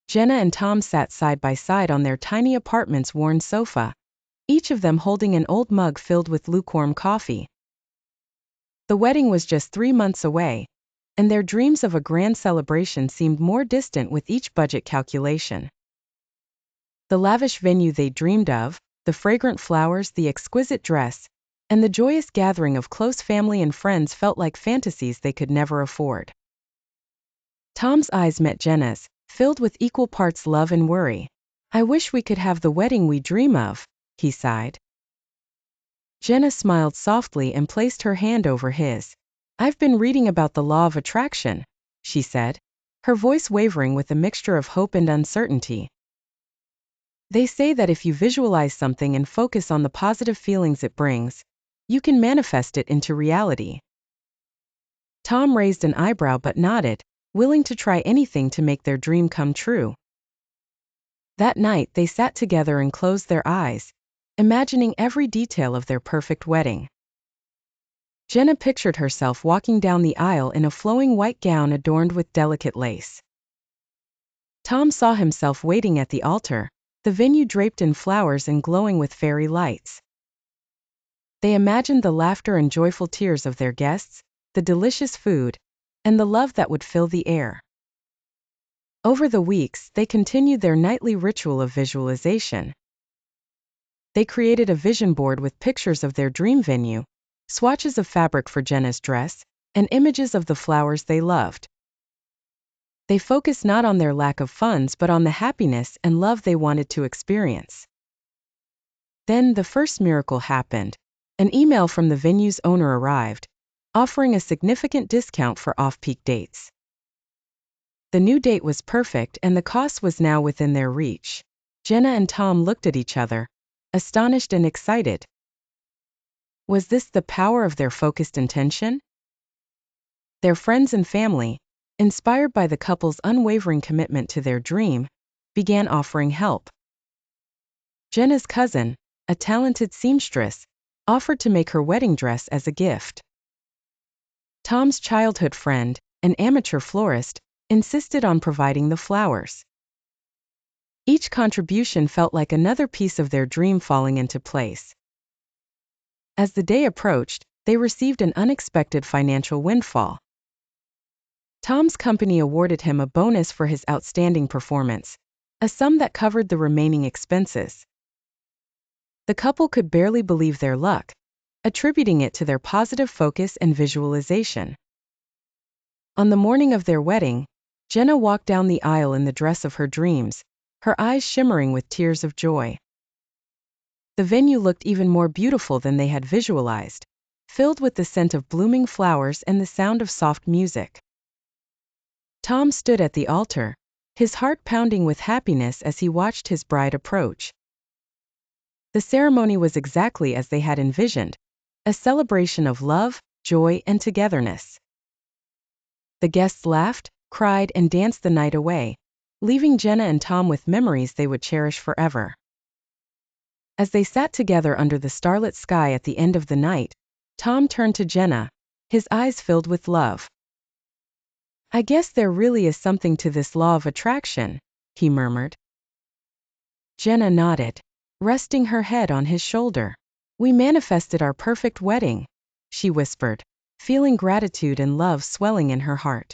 Jenna and Tom sat side by side on their tiny apartment's worn sofa, each of them holding an old mug filled with lukewarm coffee. The wedding was just 3 months away, and their dreams of a grand celebration seemed more distant with each budget calculation. The lavish venue they dreamed of, the fragrant flowers, the exquisite dress, and the joyous gathering of close family and friends felt like fantasies they could never afford. Tom's eyes met Jenna's, filled with equal parts love and worry. "I wish we could have the wedding we dream of," he sighed. Jenna smiled softly and placed her hand over his. "I've been reading about the law of attraction," she said, her voice wavering with a mixture of hope and uncertainty. "They say that if you visualize something and focus on the positive feelings it brings, you can manifest it into reality." Tom raised an eyebrow but nodded, willing to try anything to make their dream come true. That night they sat together and closed their eyes, imagining every detail of their perfect wedding. Jenna pictured herself walking down the aisle in a flowing white gown adorned with delicate lace. Tom saw himself waiting at the altar, the venue draped in flowers and glowing with fairy lights. They imagined the laughter and joyful tears of their guests, the delicious food, and the love that would fill the air. Over the weeks, they continued their nightly ritual of visualization. They created a vision board with pictures of their dream venue, swatches of fabric for Jenna's dress, and images of the flowers they loved. They focused not on their lack of funds but on the happiness and love they wanted to experience. Then the first miracle happened. An email from the venue's owner arrived, offering a significant discount for off-peak dates. The new date was perfect and the cost was now within their reach. Jenna and Tom looked at each other, astonished and excited. Was this the power of their focused intention? Their friends and family, inspired by the couple's unwavering commitment to their dream, began offering help. Jenna's cousin, a talented seamstress, offered to make her wedding dress as a gift. Tom's childhood friend, an amateur florist, insisted on providing the flowers. Each contribution felt like another piece of their dream falling into place. As the day approached, they received an unexpected financial windfall. Tom's company awarded him a bonus for his outstanding performance, a sum that covered the remaining expenses. The couple could barely believe their luck, attributing it to their positive focus and visualization. On the morning of their wedding, Jenna walked down the aisle in the dress of her dreams, her eyes shimmering with tears of joy. The venue looked even more beautiful than they had visualized, filled with the scent of blooming flowers and the sound of soft music. Tom stood at the altar, his heart pounding with happiness as he watched his bride approach. The ceremony was exactly as they had envisioned, a celebration of love, joy, and togetherness. The guests laughed, cried, and danced the night away, leaving Jenna and Tom with memories they would cherish forever. As they sat together under the starlit sky at the end of the night, Tom turned to Jenna, his eyes filled with love. "I guess there really is something to this law of attraction," he murmured. Jenna nodded, resting her head on his shoulder. "We manifested our perfect wedding," she whispered, feeling gratitude and love swelling in her heart.